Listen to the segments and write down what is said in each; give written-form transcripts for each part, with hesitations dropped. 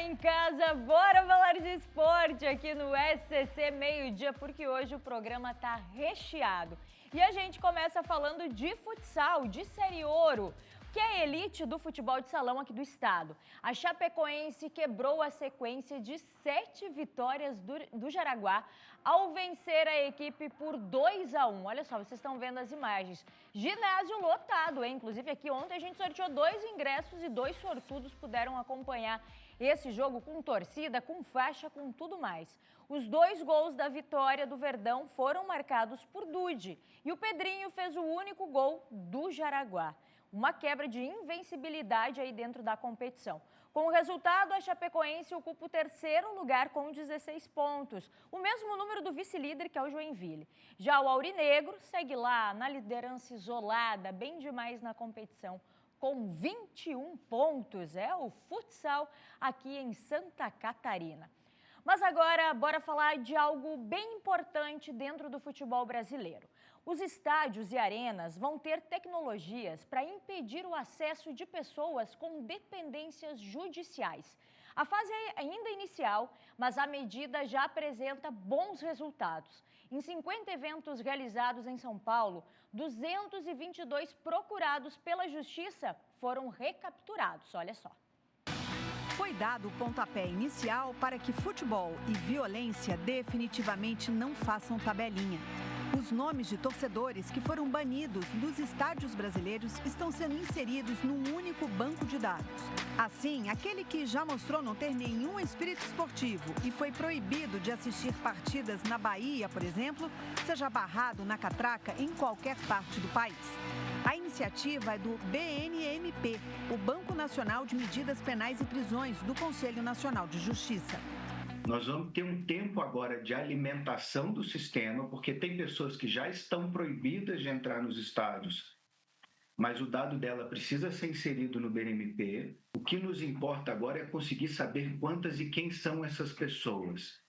em casa, bora falar de esporte aqui no SCC Meio-Dia, porque hoje o programa tá recheado. E a gente começa falando de futsal, de Série Ouro, que é a elite do futebol de salão aqui do estado. A Chapecoense quebrou a sequência de 7 vitórias do Jaraguá ao vencer a equipe por 2-1. Olha só, vocês estão vendo as imagens. Ginásio lotado, hein? Inclusive aqui ontem a gente sorteou 2 ingressos e 2 sortudos puderam acompanhar esse jogo com torcida, com faixa, com tudo mais. Os 2 gols da vitória do Verdão foram marcados por Dude e o Pedrinho fez o único gol do Jaraguá. Uma quebra de invencibilidade aí dentro da competição. Com o resultado, a Chapecoense ocupa o 3º lugar com 16 pontos, o mesmo número do vice-líder, que é o Joinville. Já o Aurinegro segue lá na liderança isolada, bem demais na competição, com 21 pontos. É o futsal aqui em Santa Catarina. Mas agora, bora falar de algo bem importante dentro do futebol brasileiro. Os estádios e arenas vão ter tecnologias para impedir o acesso de pessoas com dependências judiciais. A fase é ainda inicial, mas a medida já apresenta bons resultados. Em 50 eventos realizados em São Paulo, 222 procurados pela Justiça foram recapturados. Olha só. Foi dado o pontapé inicial para que futebol e violência definitivamente não façam tabelinha. Os nomes de torcedores que foram banidos dos estádios brasileiros estão sendo inseridos num único banco de dados. Assim, aquele que já mostrou não ter nenhum espírito esportivo e foi proibido de assistir partidas na Bahia, por exemplo, seja barrado na catraca em qualquer parte do país. A iniciativa é do BNMP, o Banco Nacional de Medidas Penais e Prisões do Conselho Nacional de Justiça. Nós vamos ter um tempo agora de alimentação do sistema, porque tem pessoas que já estão proibidas de entrar nos estádios, mas o dado dela precisa ser inserido no BNMP. O que nos importa agora é conseguir saber quantas e quem são essas pessoas.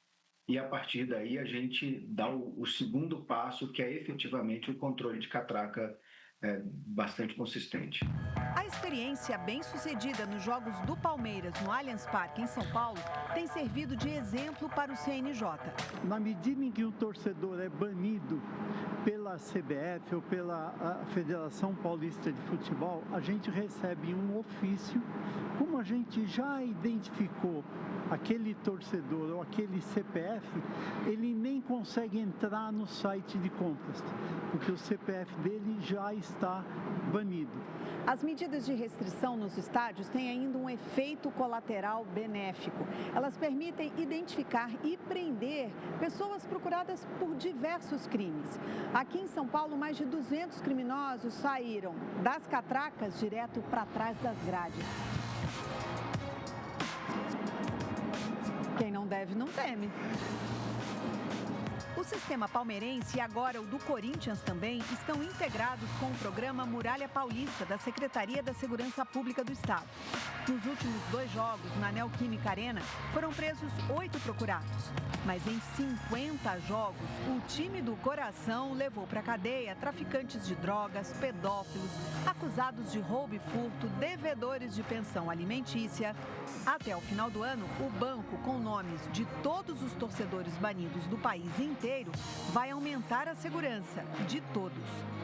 E a partir daí a gente dá o segundo passo, que é efetivamente o controle de catraca bastante consistente. A experiência bem-sucedida nos Jogos do Palmeiras no Allianz Parque, em São Paulo, tem servido de exemplo para o CNJ. Na medida em que o torcedor é banido pela CBF ou pela Federação Paulista de Futebol, a gente recebe um ofício. Como a gente já identificou aquele torcedor ou aquele CPF, ele nem consegue entrar no site de compras, porque o CPF dele já está banido. As medidas de restrição nos estádios têm ainda um efeito colateral benéfico. Elas permitem identificar e prender pessoas procuradas por diversos crimes. Aqui em São Paulo, mais de 200 criminosos saíram das catracas direto para trás das grades. Quem não deve, não teme. O sistema palmeirense e agora o do Corinthians também estão integrados com o programa Muralha Paulista da Secretaria da Segurança Pública do Estado. Nos últimos 2 jogos, na Neoquímica Arena, foram presos 8 procurados. Mas em 50 jogos, o time do coração levou para a cadeia traficantes de drogas, pedófilos, acusados de roubo e furto, devedores de pensão alimentícia. Até o final do ano, o banco, com nomes de todos os torcedores banidos do país inteiro, vai aumentar a segurança de todos.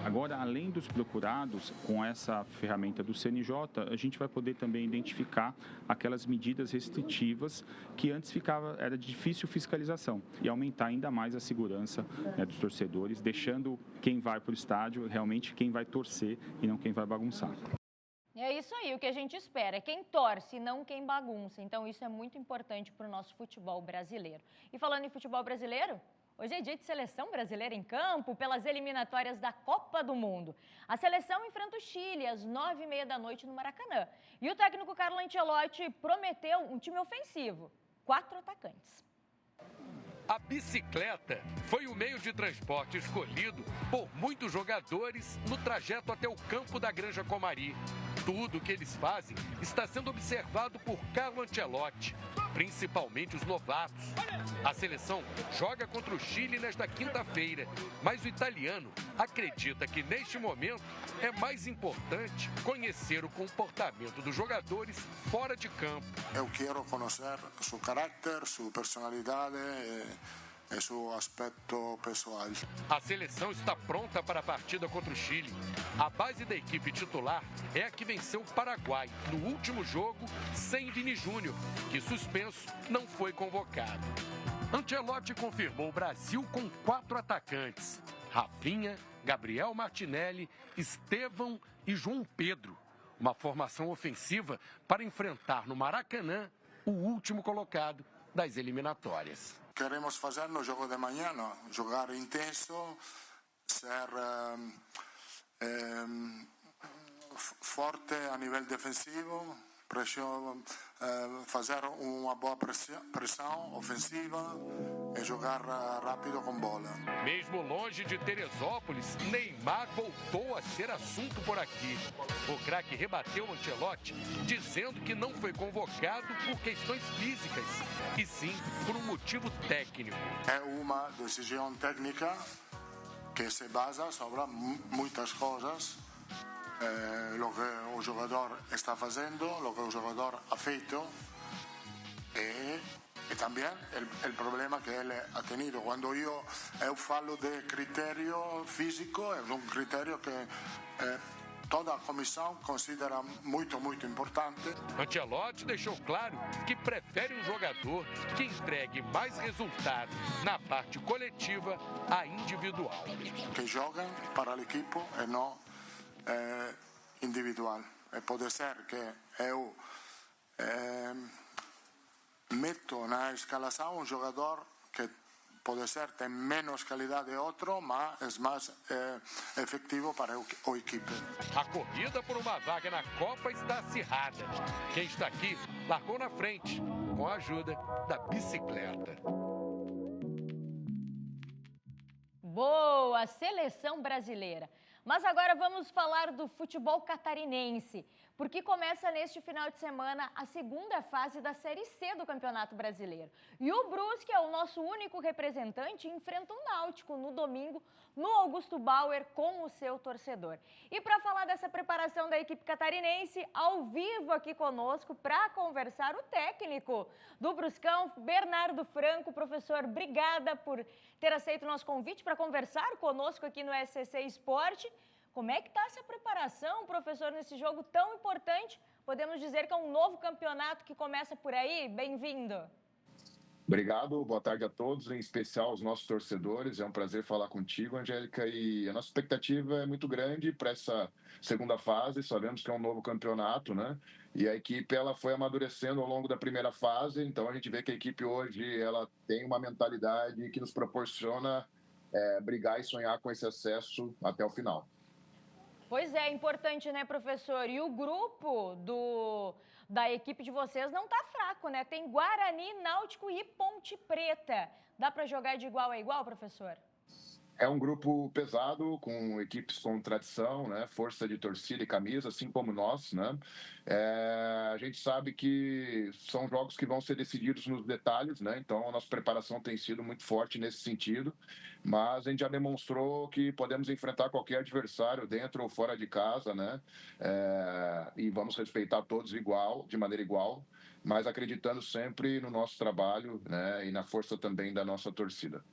Agora, além dos procurados, com essa ferramenta do CNJ, a gente vai poder também identificar aquelas medidas restritivas que antes era de difícil fiscalização e aumentar ainda mais a segurança, dos torcedores, deixando quem vai para o estádio realmente quem vai torcer e não quem vai bagunçar. É isso aí, o que a gente espera, quem torce, não quem bagunça. Então isso é muito importante para o nosso futebol brasileiro. E falando em futebol brasileiro, hoje é dia de seleção brasileira em campo pelas eliminatórias da Copa do Mundo. A seleção enfrenta o Chile às 9h30 da noite no Maracanã. E o técnico Carlo Ancelotti prometeu um time ofensivo, 4 atacantes. A bicicleta foi o meio de transporte escolhido por muitos jogadores no trajeto até o campo da Granja Comari. Tudo o que eles fazem está sendo observado por Carlo Ancelotti. principalmente os novatos. A seleção joga contra o Chile nesta quinta-feira, mas o italiano acredita que neste momento é mais importante conhecer o comportamento dos jogadores fora de campo. Eu quero conhecer seu caráter, sua personalidade e seu aspecto pessoal. A seleção está pronta para a partida contra o Chile. A base da equipe titular é a que venceu o Paraguai no último jogo sem Vini Júnior, que suspenso não foi convocado. Ancelotti confirmou o Brasil com 4 atacantes: Rafinha, Gabriel Martinelli, Estevão e João Pedro. Uma formação ofensiva para enfrentar no Maracanã o último colocado das eliminatórias. Queremos fazer no jogo de manhã, jogar intenso, ser forte a nível defensivo, fazer uma boa pressão ofensiva e jogar rápido com bola. Mesmo longe de Teresópolis, Neymar voltou a ser assunto por aqui. O craque rebateu Ancelotti, dizendo que não foi convocado por questões físicas, e sim por um motivo técnico. É uma decisão técnica que se basa sobre muitas coisas. Lo que o jogador está fazendo, lo que o jogador ha feito e também o problema que ele ha tenido. Quando eu falo de critério físico, é um critério que toda a comissão considera muito, muito importante. Ancelotti deixou claro que prefere um jogador que entregue mais resultados na parte coletiva a individual. Que jogam para a equipe e não individual. E pode ser que eu meto na escalação um jogador que pode ser tem menos qualidade de outro, mas é mais efetivo para a equipe. A corrida por uma vaga na Copa está acirrada. Quem está aqui largou na frente, com a ajuda da bicicleta. Boa, seleção brasileira. Mas agora vamos falar do futebol catarinense, porque começa neste final de semana a segunda fase da Série C do Campeonato Brasileiro. E o Brusque é o nosso único representante e enfrenta o Náutico no domingo no Augusto Bauer com o seu torcedor. E para falar dessa preparação da equipe catarinense, ao vivo aqui conosco para conversar o técnico do Bruscão, Bernardo Franco. Professor, obrigada por ter aceito o nosso convite para conversar conosco aqui no SCC Esporte. Como é que está essa preparação, professor, nesse jogo tão importante? Podemos dizer que é um novo campeonato que começa por aí? Bem-vindo. Obrigado, boa tarde a todos, em especial aos nossos torcedores. É um prazer falar contigo, Angélica, e a nossa expectativa é muito grande para essa segunda fase. Sabemos que é um novo campeonato, né? E a equipe ela foi amadurecendo ao longo da primeira fase, então a gente vê que a equipe hoje ela tem uma mentalidade que nos proporciona brigar e sonhar com esse acesso até o final. Pois é, importante, né, professor? E o grupo da equipe de vocês não tá fraco, né? Tem Guarani, Náutico e Ponte Preta. Dá para jogar de igual a igual, professor? É um grupo pesado, com equipes com tradição, né? Força de torcida e camisa, assim como nós, né? A gente sabe que são jogos que vão ser decididos nos detalhes, né? Então, a nossa preparação tem sido muito forte nesse sentido, mas a gente já demonstrou que podemos enfrentar qualquer adversário dentro ou fora de casa, né? E vamos respeitar todos de maneira igual, mas acreditando sempre no nosso trabalho, né? E na força também da nossa torcida.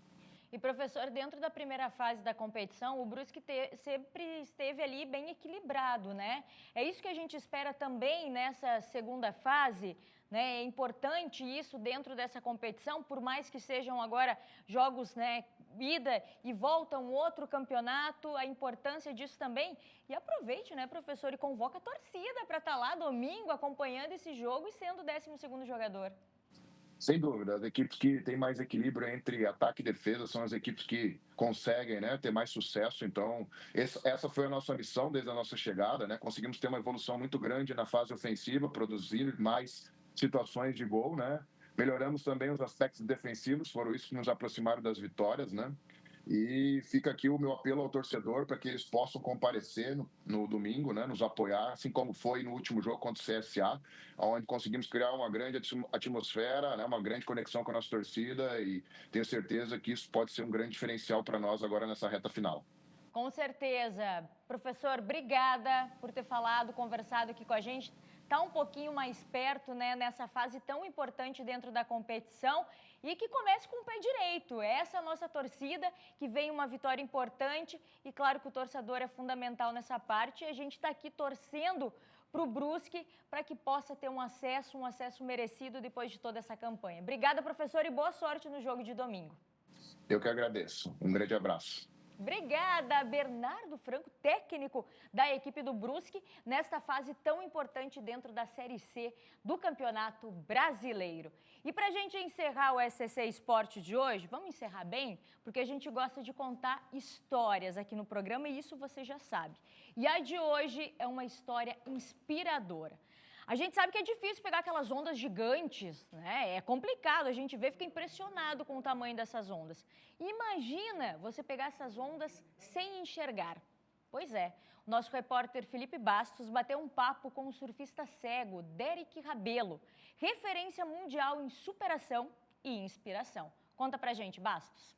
E, professor, dentro da primeira fase da competição, o Brusque sempre esteve ali bem equilibrado, né? É isso que a gente espera também nessa segunda fase, né? É importante isso dentro dessa competição, por mais que sejam agora jogos, né, ida e volta um outro campeonato, a importância disso também. E aproveite, né, professor, e convoca a torcida para estar lá domingo acompanhando esse jogo e sendo o 12º jogador. Sem dúvida, as equipes que têm mais equilíbrio entre ataque e defesa são as equipes que conseguem, né, ter mais sucesso. Então, essa foi a nossa missão desde a nossa chegada, né? Conseguimos ter uma evolução muito grande na fase ofensiva, produzir mais situações de gol, né? Melhoramos também os aspectos defensivos, foram isso que nos aproximaram das vitórias, né? E fica aqui o meu apelo ao torcedor para que eles possam comparecer no domingo, né, nos apoiar, assim como foi no último jogo contra o CSA, onde conseguimos criar uma grande atmosfera, né, uma grande conexão com a nossa torcida, e tenho certeza que isso pode ser um grande diferencial para nós agora nessa reta final. Com certeza. Professor, obrigada por ter falado, conversado aqui com a gente. Está um pouquinho mais perto, né, nessa fase tão importante dentro da competição, e que comece com o pé direito. Essa é a nossa torcida, que vem uma vitória importante, e claro que o torcedor é fundamental nessa parte, e a gente está aqui torcendo para o Brusque, para que possa ter um acesso merecido depois de toda essa campanha. Obrigada, professor, e boa sorte no jogo de domingo. Eu que agradeço. Um grande abraço. Obrigada, Bernardo Franco, técnico da equipe do Brusque, nesta fase tão importante dentro da Série C do Campeonato Brasileiro. E para a gente encerrar o SCC Esporte de hoje, vamos encerrar bem? Porque a gente gosta de contar histórias aqui no programa e isso você já sabe. E a de hoje é uma história inspiradora. A gente sabe que é difícil pegar aquelas ondas gigantes, né? É complicado, a gente vê, fica impressionado com o tamanho dessas ondas. Imagina você pegar essas ondas sem enxergar. Pois é, o nosso repórter Felipe Bastos bateu um papo com o surfista cego Derek Rabelo, referência mundial em superação e inspiração. Conta pra gente, Bastos.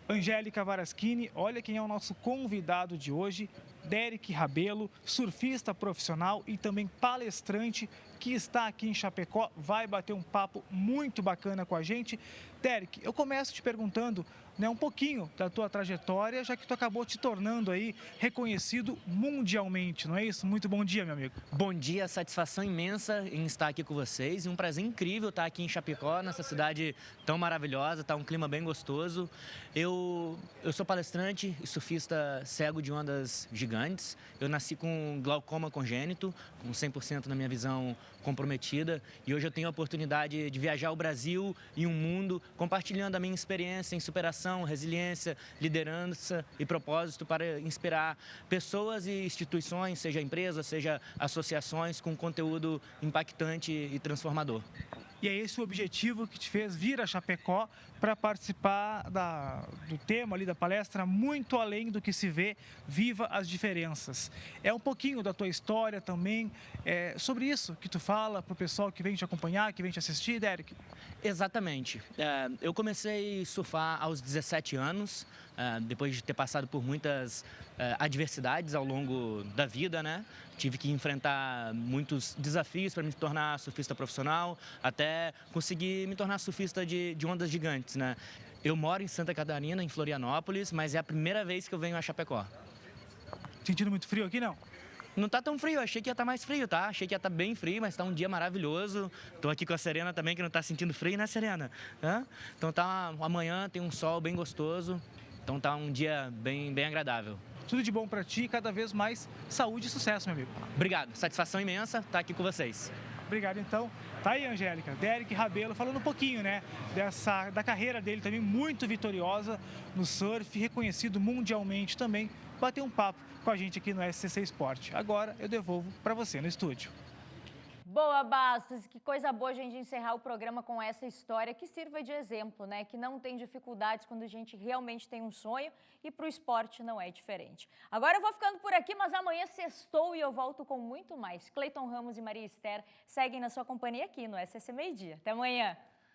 Angélica Varaschini, olha quem é o nosso convidado de hoje, Derek Rabelo, surfista profissional e também palestrante que está aqui em Chapecó, vai bater um papo muito bacana com a gente. Derek, eu começo te perguntando, né, um pouquinho da tua trajetória, já que tu acabou te tornando aí reconhecido mundialmente, não é isso? Muito bom dia, meu amigo. Bom dia, satisfação imensa em estar aqui com vocês e um prazer incrível estar aqui em Chapecó, nessa cidade tão maravilhosa, tá um clima bem gostoso. Eu sou palestrante e surfista cego de ondas gigantes. Eu nasci com glaucoma congênito, com 100% na minha visão comprometida, e hoje eu tenho a oportunidade de viajar o Brasil e o mundo, compartilhando a minha experiência em superação, resiliência, liderança e propósito para inspirar pessoas e instituições, seja empresas, seja associações, com conteúdo impactante e transformador. E é esse o objetivo que te fez vir a Chapecó para participar do tema ali da palestra, muito além do que se vê, viva as diferenças. É um pouquinho da tua história também, sobre isso que tu fala para o pessoal que vem te acompanhar, que vem te assistir, Derek? Exatamente. Eu comecei a surfar aos 17 anos, depois de ter passado por muitas adversidades ao longo da vida, né? Tive que enfrentar muitos desafios para me tornar surfista profissional, até conseguir me tornar surfista de ondas gigantes, né? Eu moro em Santa Catarina, em Florianópolis, mas é a primeira vez que eu venho a Chapecó. Sentindo muito frio aqui, não? Não tá tão frio, achei que ia estar mais frio, tá? Achei que ia estar bem frio, mas tá um dia maravilhoso. Tô aqui com a Serena também, que não tá sentindo frio, né, Serena? Então amanhã tem um sol bem gostoso, então tá um dia bem agradável. Tudo de bom para ti e cada vez mais saúde e sucesso, meu amigo. Obrigado, satisfação imensa estar aqui com vocês. Obrigado, então. Tá aí, Angélica, Derek Rabelo, falando um pouquinho, né, da carreira dele também, muito vitoriosa no surf, reconhecido mundialmente também. Bateu um papo com a gente aqui no SCC Esporte. Agora eu devolvo para você no estúdio. Boa, Bastos, que coisa boa a gente encerrar o programa com essa história que sirva de exemplo, né? Que não tem dificuldades quando a gente realmente tem um sonho, e para o esporte não é diferente. Agora eu vou ficando por aqui, mas amanhã sextou e eu volto com muito mais. Cleiton Ramos e Maria Esther seguem na sua companhia aqui no SCC Meio Dia. Até amanhã!